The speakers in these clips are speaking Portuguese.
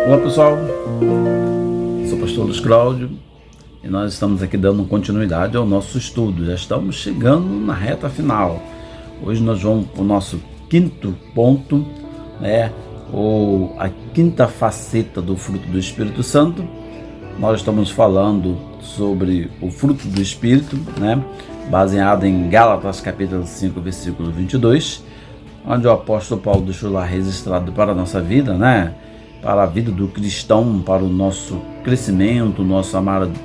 Olá pessoal, sou o pastor Luiz Cláudio e nós estamos aqui dando continuidade ao nosso estudo. Já estamos chegando na reta final. Hoje nós vamos para o nosso quinto ponto, ou a quinta faceta do fruto do Espírito Santo. Nós estamos falando sobre o fruto do Espírito, baseado em Gálatas capítulo 5, versículo 22, onde o apóstolo Paulo deixou lá registrado para a nossa vida, para a vida do cristão, para o nosso crescimento, nosso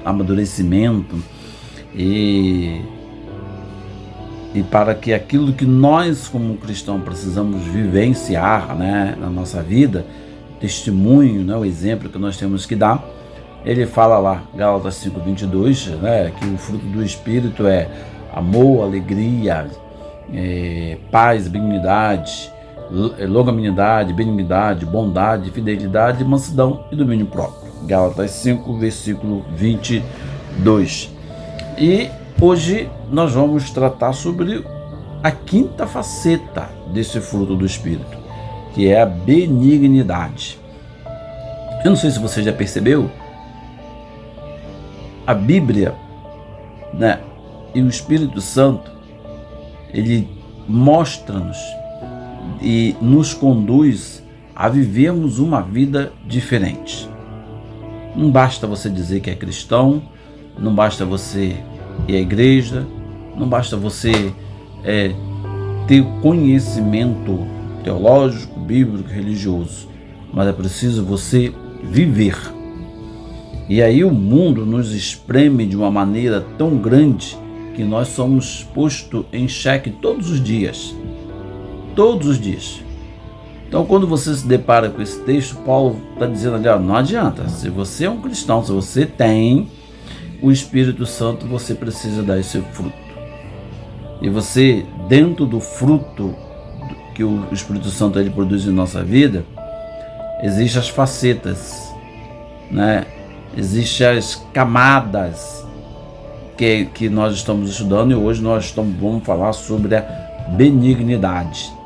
amadurecimento e para que aquilo que nós como cristão precisamos vivenciar, na nossa vida, testemunho, o exemplo que nós temos que dar. Ele fala lá, Gálatas 5:22, que o fruto do Espírito é amor, alegria, paz, benignidade, longanimidade, benignidade, bondade, fidelidade, mansidão e domínio próprio. Gálatas 5, versículo 22. E hoje nós vamos tratar sobre a quinta faceta desse fruto do Espírito, que é a benignidade. Eu não sei se você já percebeu, a Bíblia, e o Espírito Santo, ele mostra-nos e nos conduz a vivermos uma vida diferente. Não basta você dizer que é cristão, não basta você ir à igreja, não basta você ter conhecimento teológico, bíblico, religioso, mas é preciso você viver. E aí o mundo nos espreme de uma maneira tão grande que nós somos postos em xeque todos os dias. Todos os dias. Então, quando você se depara com esse texto, Paulo está dizendo ali, não adianta. Se você é um cristão, se você tem o Espírito Santo, você precisa dar esse fruto. E você, dentro do fruto que o Espírito Santo ele produz em nossa vida, existem as facetas, existem as camadas que nós estamos estudando, e hoje nós vamos falar sobre a benignidade.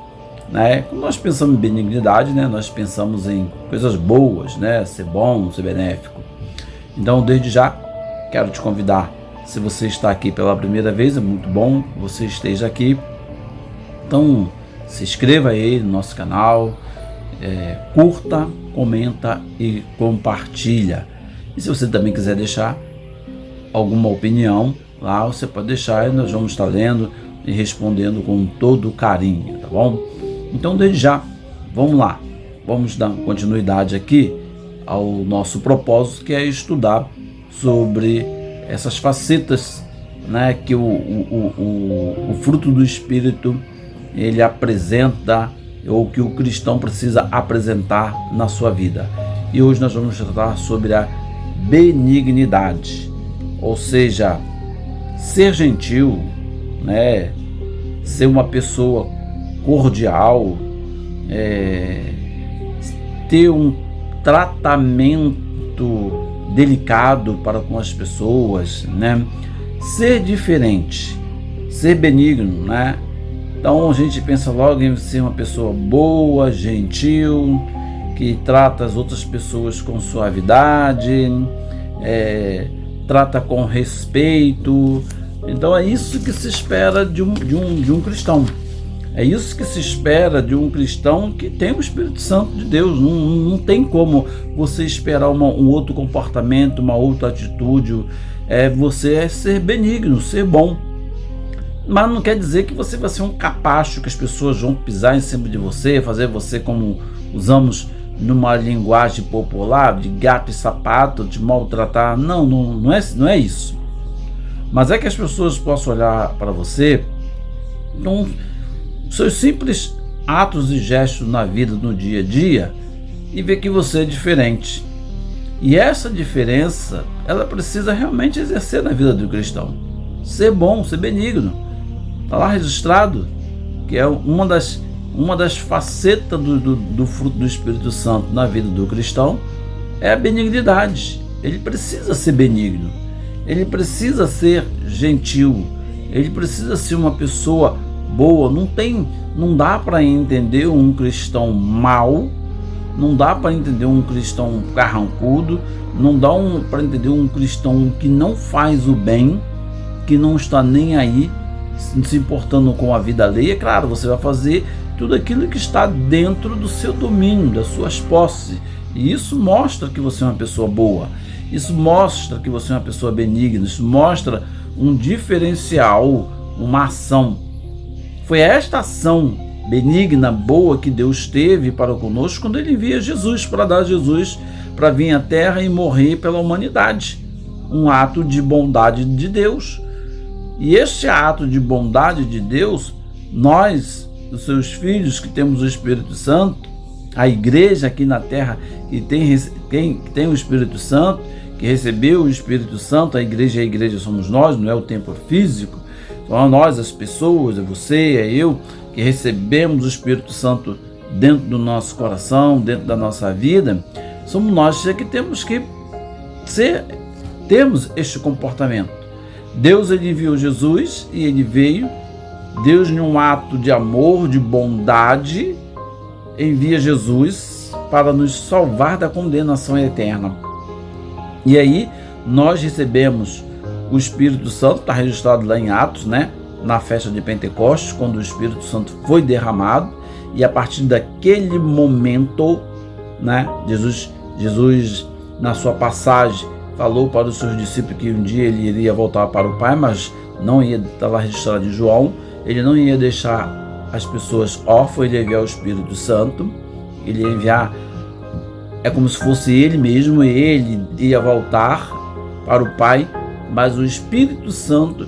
Quando nós pensamos em benignidade, nós pensamos em coisas boas, ser bom, ser benéfico. Então, desde já, quero te convidar, se você está aqui pela primeira vez, é muito bom que você esteja aqui. Então, se inscreva aí no nosso canal, curta, comenta e compartilha. E se você também quiser deixar alguma opinião lá, você pode deixar e nós vamos estar lendo e respondendo com todo carinho, tá bom? Então, desde já, vamos lá, vamos dar continuidade aqui ao nosso propósito, que é estudar sobre essas facetas, que o fruto do Espírito ele apresenta, ou que o cristão precisa apresentar na sua vida. E hoje nós vamos tratar sobre a benignidade, ou seja, ser gentil, ser uma pessoa cordial, ter um tratamento delicado para com as pessoas, ser diferente, ser benigno, Então a gente pensa logo em ser uma pessoa boa, gentil, que trata as outras pessoas com suavidade, trata com respeito. Então é isso que se espera de um cristão. É isso que se espera de um cristão que tem o Espírito Santo de Deus. Não tem como você esperar um outro comportamento, uma outra atitude. Você é ser benigno, ser bom. Mas não quer dizer que você vai ser um capacho, que as pessoas vão pisar em cima de você, fazer você, como usamos numa linguagem popular, de gato e sapato, te maltratar. Não é isso. Mas é que as pessoas possam olhar para você, seus simples atos e gestos na vida, no dia a dia, e ver que você é diferente. E essa diferença, ela precisa realmente exercer na vida do cristão. Ser bom, ser benigno. Está lá registrado que é uma das facetas do fruto do Espírito Santo na vida do cristão, é a benignidade. Ele precisa ser benigno, ele precisa ser gentil, ele precisa ser uma pessoa boa. Não dá para entender um cristão mau não dá para entender um cristão carrancudo, não dá para entender um cristão que não faz o bem, que não está nem aí, se importando com a vida alheia. Claro, você vai fazer tudo aquilo que está dentro do seu domínio, das suas posses, e isso mostra que você é uma pessoa boa, isso mostra que você é uma pessoa benigna, isso mostra um diferencial, uma ação. Foi esta ação benigna, boa, que Deus teve para conosco quando ele envia Jesus, para dar Jesus para vir à terra e morrer pela humanidade. Um ato de bondade de Deus. E este ato de bondade de Deus, nós, os seus filhos que temos o Espírito Santo, a igreja aqui na terra que tem o Espírito Santo, que recebeu o Espírito Santo, a igreja somos nós, não é o templo físico, são nós, as pessoas, é você, é eu, que recebemos o Espírito Santo dentro do nosso coração, dentro da nossa vida. Somos nós que temos que termos este comportamento. Deus, ele enviou Jesus e ele veio. Deus, em um ato de amor, de bondade, envia Jesus para nos salvar da condenação eterna. E aí nós recebemos o Espírito Santo, está registrado lá em Atos, né? Na festa de Pentecostes, quando o Espírito Santo foi derramado, e a partir daquele momento, né, Jesus na sua passagem falou para os seus discípulos que um dia ele iria voltar para o Pai, mas não ia, estar lá registrado em João, ele não ia deixar as pessoas órfãs, ele ia enviar o Espírito Santo, ele ia enviar, é como se fosse ele mesmo, ele ia voltar para o Pai, mas o Espírito Santo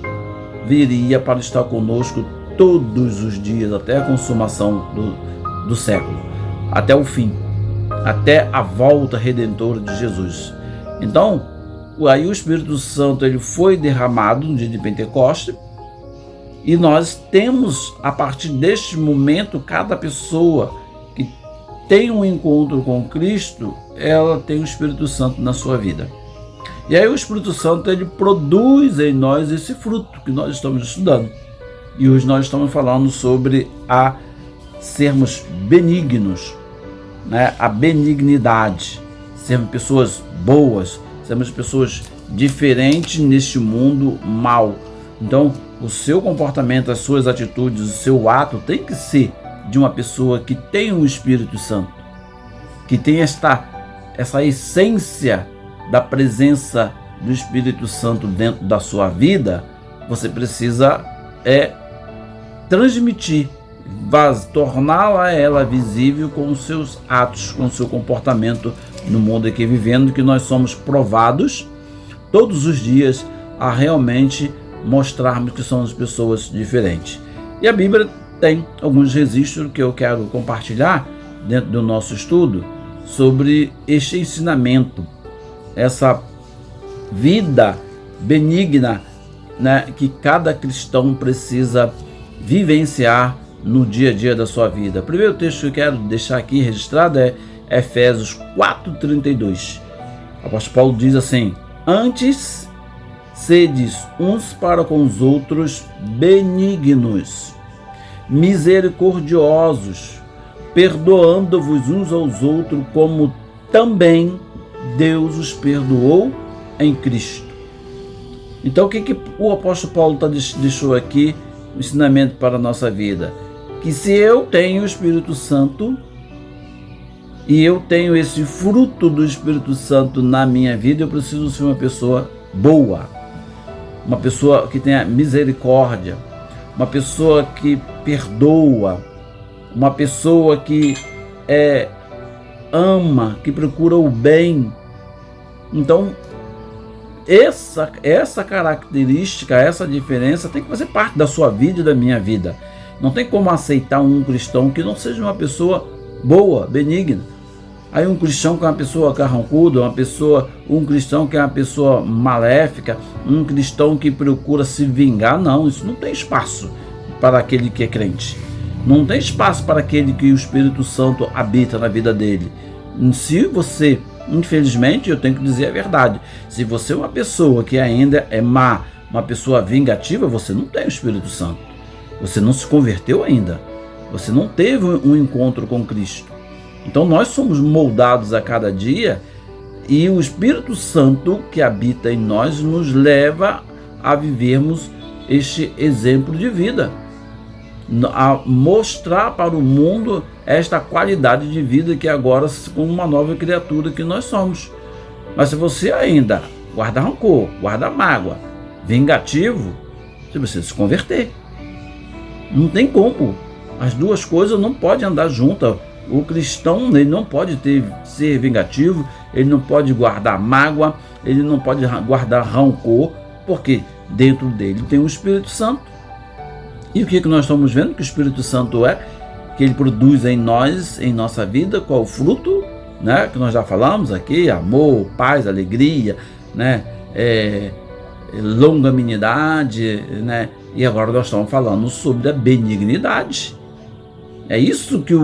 viria para estar conosco todos os dias, até a consumação do século, até o fim, até a volta redentora de Jesus. Então, aí o Espírito Santo ele foi derramado no dia de Pentecostes, e nós temos, a partir deste momento, cada pessoa que tem um encontro com Cristo, ela tem o Espírito Santo na sua vida. E aí o Espírito Santo ele produz em nós esse fruto que nós estamos estudando. E hoje nós estamos falando sobre sermos benignos, né? A benignidade, sermos pessoas boas, sermos pessoas diferentes neste mundo mau. Então, o seu comportamento, as suas atitudes, o seu ato tem que ser de uma pessoa que tem o Espírito Santo, que tem essa essência da presença do Espírito Santo dentro da sua vida. Você precisa transmitir, torná-la ela visível com os seus atos, com o seu comportamento no mundo aqui vivendo, que nós somos provados todos os dias a realmente mostrarmos que somos pessoas diferentes. E a Bíblia tem alguns registros que eu quero compartilhar dentro do nosso estudo sobre este ensinamento, essa vida benigna, né, que cada cristão precisa vivenciar no dia a dia da sua vida. O primeiro texto que eu quero deixar aqui registrado é Efésios 4:32. O apóstolo Paulo diz assim: antes sedes uns para com os outros benignos, misericordiosos, perdoando-vos uns aos outros, como também Deus os perdoou em Cristo. Então o que o apóstolo Paulo deixou aqui, o ensinamento para a nossa vida? Que se eu tenho o Espírito Santo e eu tenho esse fruto do Espírito Santo na minha vida, eu preciso ser uma pessoa boa, uma pessoa que tenha misericórdia, uma pessoa que perdoa, uma pessoa que ama, que procura o bem. Então, essa característica, essa diferença tem que fazer parte da sua vida e da minha vida. Não tem como aceitar um cristão que não seja uma pessoa boa, benigna. Aí um cristão que é uma pessoa carrancuda, um cristão que é uma pessoa maléfica, um cristão que procura se vingar, não, isso não tem espaço para aquele que é crente. Não tem espaço para aquele que o Espírito Santo habita na vida dele. Se você, infelizmente, eu tenho que dizer a verdade, se você é uma pessoa que ainda é má, uma pessoa vingativa, você não tem o Espírito Santo. Você não se converteu ainda. Você não teve um encontro com Cristo. Então nós somos moldados a cada dia e o Espírito Santo que habita em nós nos leva a vivermos este exemplo de vida, a mostrar para o mundo esta qualidade de vida que agora, como uma nova criatura que nós somos. Mas se você ainda guarda rancor, guarda mágoa, vingativo, você precisa se converter. Não tem como. As duas coisas não podem andar juntas. O cristão, ele não pode ser vingativo, ele não pode guardar mágoa, ele não pode guardar rancor, porque dentro dele tem o Espírito Santo. E o que nós estamos vendo que o Espírito Santo é? Que ele produz em nós, em nossa vida, qual o fruto, né? Que nós já falamos aqui: amor, paz, alegria, né? Longanimidade, né? E agora nós estamos falando sobre a benignidade. É isso que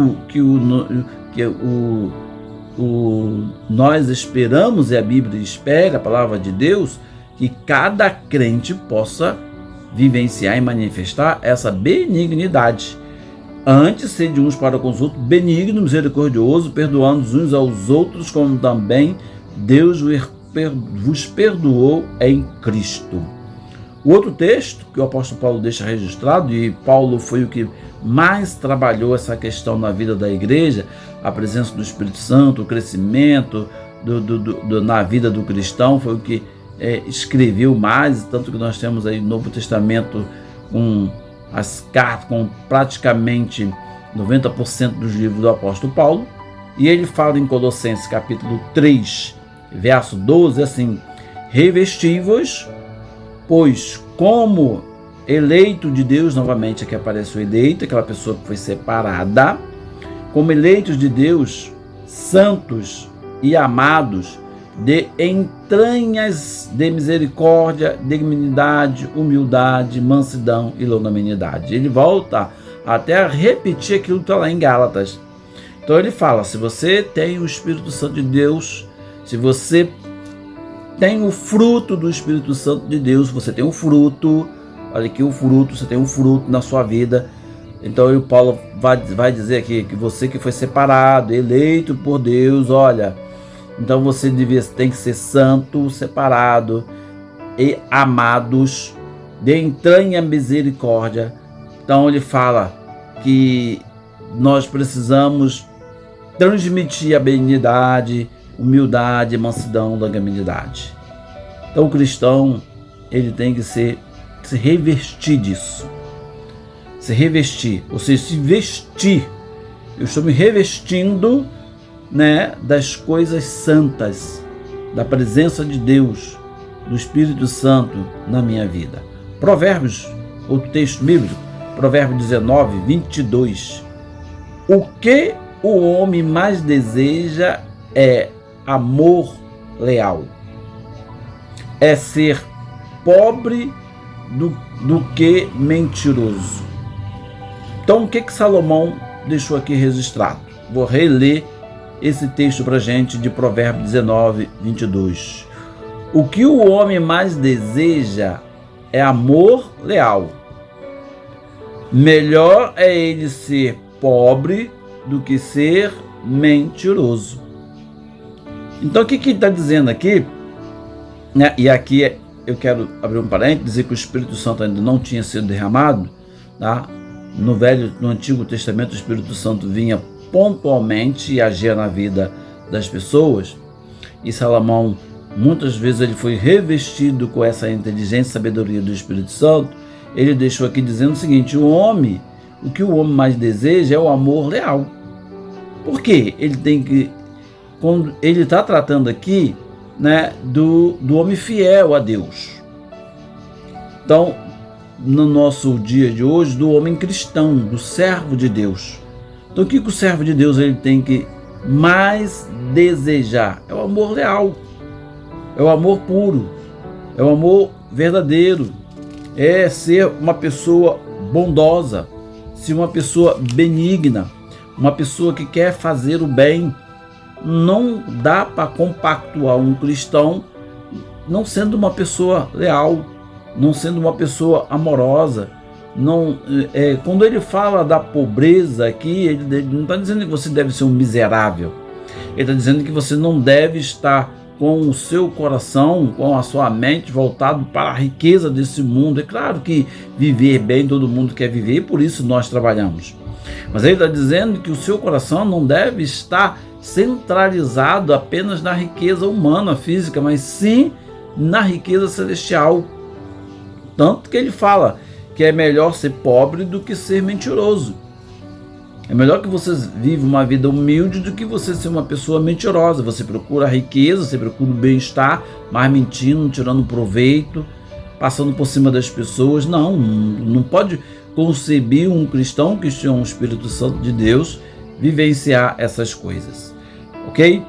nós esperamos, e a Bíblia espera, a palavra de Deus, que cada crente possa vivenciar e manifestar essa benignidade. Antes, sede uns para com os outros benigno, misericordioso, perdoando uns aos outros, como também Deus vos perdoou em Cristo. O outro texto que o apóstolo Paulo deixa registrado, e Paulo foi o que mais trabalhou essa questão na vida da igreja, a presença do Espírito Santo, o crescimento na vida do cristão, foi o que escreveu mais, tanto que nós temos aí no Novo Testamento com as cartas, com praticamente 90% dos livros do apóstolo Paulo. E ele fala em Colossenses capítulo 3, verso 12, assim: revesti-vos, pois como eleito de Deus, novamente aqui aparece o eleito, aquela pessoa que foi separada, como eleitos de Deus, santos e amados, de entranhas de misericórdia, dignidade, humildade, mansidão e longanimidade. Ele volta até a repetir aquilo que está lá em Gálatas. Então ele fala: se você tem o Espírito Santo de Deus, se você tem o fruto do Espírito Santo de Deus, você tem o fruto, olha aqui o fruto, você tem um fruto na sua vida. Então o Paulo vai dizer aqui que você que foi separado, eleito por Deus, olha, então você tem que ser santo, separado e amados, de entranha misericórdia. Então ele fala que nós precisamos transmitir a benignidade, humildade, mansidão, longanimidade. Então o cristão, ele tem que se revestir disso. Se revestir, ou seja, se vestir. Eu estou me revestindo, né, das coisas santas, da presença de Deus, do Espírito Santo na minha vida. Provérbios, outro texto bíblico, Provérbios 19, 22. O que o homem mais deseja é amor leal. É ser pobre do que mentiroso. Então, o que Salomão deixou aqui registrado? Vou reler esse texto para a gente de Provérbios 19, 22. O que o homem mais deseja é amor leal. Melhor é ele ser pobre do que ser mentiroso. Então, o que ele está dizendo aqui? Né? E aqui eu quero abrir um parênteses, dizer que o Espírito Santo ainda não tinha sido derramado, tá? No Antigo Testamento, o Espírito Santo vinha pontualmente e agia na vida das pessoas. E Salomão, muitas vezes, ele foi revestido com essa inteligência e sabedoria do Espírito Santo. Ele deixou aqui dizendo o seguinte: o que o homem mais deseja é o amor leal. Por quê? Quando ele está tratando aqui, né, do homem fiel a Deus. Então, no nosso dia de hoje, do homem cristão, do servo de Deus. Então, o que o servo de Deus ele tem que mais desejar? É o amor leal, é o amor puro, é o amor verdadeiro, é ser uma pessoa bondosa, ser uma pessoa benigna, uma pessoa que quer fazer o bem. Não dá para compactuar um cristão não sendo uma pessoa leal, não sendo uma pessoa amorosa, não, quando ele fala da pobreza aqui, ele não está dizendo que você deve ser um miserável. Ele está dizendo que você não deve estar com o seu coração, com a sua mente voltado para a riqueza desse mundo. É claro que viver bem, todo mundo quer viver, e por isso nós trabalhamos. Mas ele está dizendo que o seu coração não deve estar centralizado apenas na riqueza humana, física, mas sim na riqueza celestial. Tanto que ele fala que é melhor ser pobre do que ser mentiroso. É melhor que você viva uma vida humilde do que você ser uma pessoa mentirosa. Você procura a riqueza, você procura o bem-estar, mas mentindo, tirando proveito, passando por cima das pessoas. Não pode conceber um cristão que tem um Espírito Santo de Deus vivenciar essas coisas. Ok?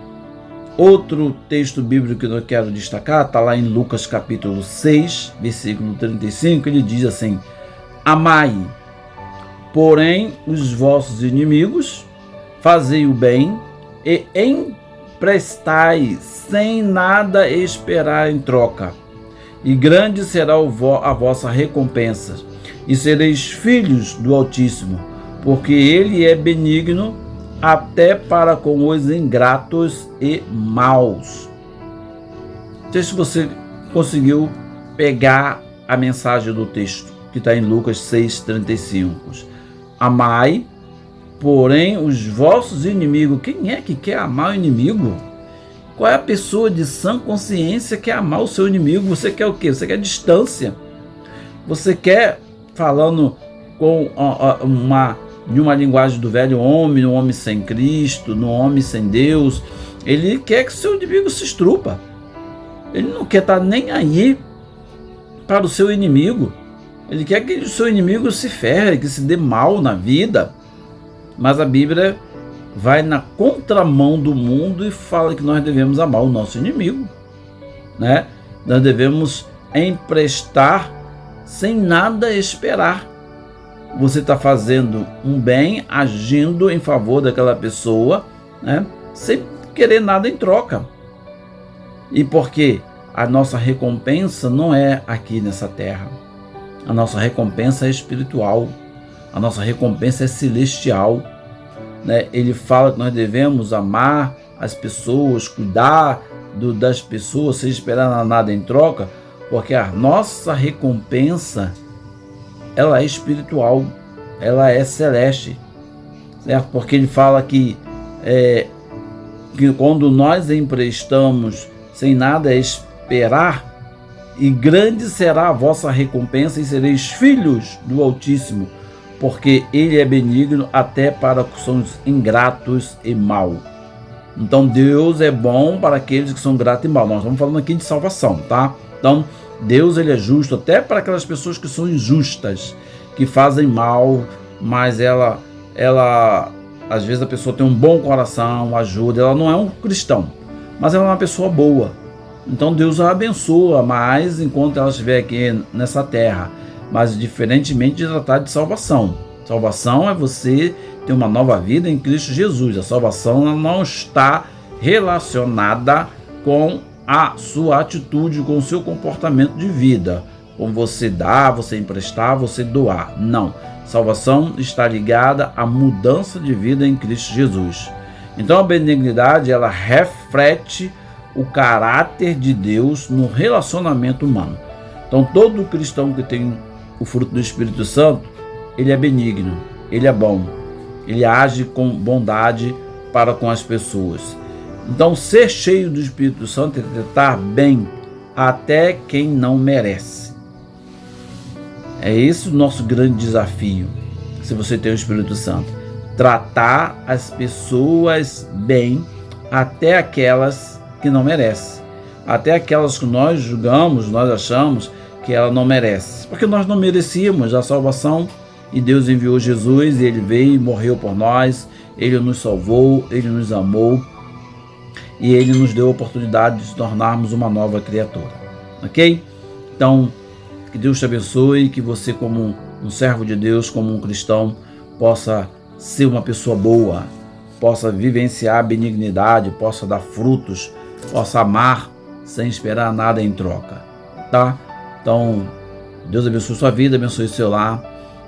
Outro texto bíblico que eu quero destacar está lá em Lucas capítulo 6, versículo 35. Ele diz assim: amai, porém, os vossos inimigos, fazei o bem e emprestai sem nada esperar em troca, e grande será a vossa recompensa, e sereis filhos do Altíssimo, porque ele é benigno até para com os ingratos e maus. Não sei se você conseguiu pegar a mensagem do texto que está em Lucas 6,35. Amai, porém, os vossos inimigos. Quem é que quer amar o inimigo? Qual é a pessoa de sã consciência que quer amar o seu inimigo? Você quer o quê? Você quer distância. Você quer, falando com de uma linguagem do velho homem, no homem sem Cristo, no homem sem Deus, ele quer que o seu inimigo se estrupa. Ele não quer estar nem aí para o seu inimigo. Ele quer que o seu inimigo se ferre, que se dê mal na vida. Mas a Bíblia vai na contramão do mundo e fala que nós devemos amar o nosso inimigo, né? Nós devemos emprestar sem nada esperar. Você está fazendo um bem, agindo em favor daquela pessoa, né? Sem querer nada em troca. E porque a nossa recompensa não é aqui nessa terra. A nossa recompensa é espiritual. A nossa recompensa é celestial, né? Ele fala que nós devemos amar as pessoas, cuidar das pessoas, sem esperar nada em troca, porque a nossa recompensa, ela é espiritual, ela é celeste, certo? Porque ele fala que quando nós emprestamos sem nada esperar, e grande será a vossa recompensa, e sereis filhos do Altíssimo, porque ele é benigno até para os ingratos e maus. Então Deus é bom para aqueles que são gratos e maus. Nós estamos falando aqui de salvação, tá? Então Deus, ele é justo até para aquelas pessoas que são injustas, que fazem mal, mas ela às vezes a pessoa tem um bom coração, ajuda, ela não é um cristão, mas ela é uma pessoa boa. Então Deus a abençoa mais enquanto ela estiver aqui nessa terra, mas diferentemente de tratar de salvação. Salvação é você ter uma nova vida em Cristo Jesus. A salvação não está relacionada com a sua atitude, com o seu comportamento de vida, com você dar, você emprestar, você doar. Não. Salvação está ligada à mudança de vida em Cristo Jesus. Então a benignidade, ela reflete o caráter de Deus no relacionamento humano. Então todo cristão que tem o fruto do Espírito Santo, ele é benigno, ele é bom, ele age com bondade para com as pessoas. Então ser cheio do Espírito Santo é tratar bem até quem não merece. É esse o nosso grande desafio, se você tem o Espírito Santo. Tratar as pessoas bem, até aquelas que não merecem. Até aquelas que nós julgamos, nós achamos que ela não merece. Porque nós não merecíamos a salvação, e Deus enviou Jesus, e ele veio e morreu por nós, ele nos salvou, ele nos amou, e ele nos deu a oportunidade de nos tornarmos uma nova criatura. Ok? Então, que Deus te abençoe, que você, como um servo de Deus, como um cristão, possa ser uma pessoa boa, possa vivenciar a benignidade, possa dar frutos, possa amar sem esperar nada em troca, tá? Então, Deus abençoe sua vida, abençoe seu lar,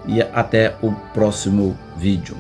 e até o próximo vídeo.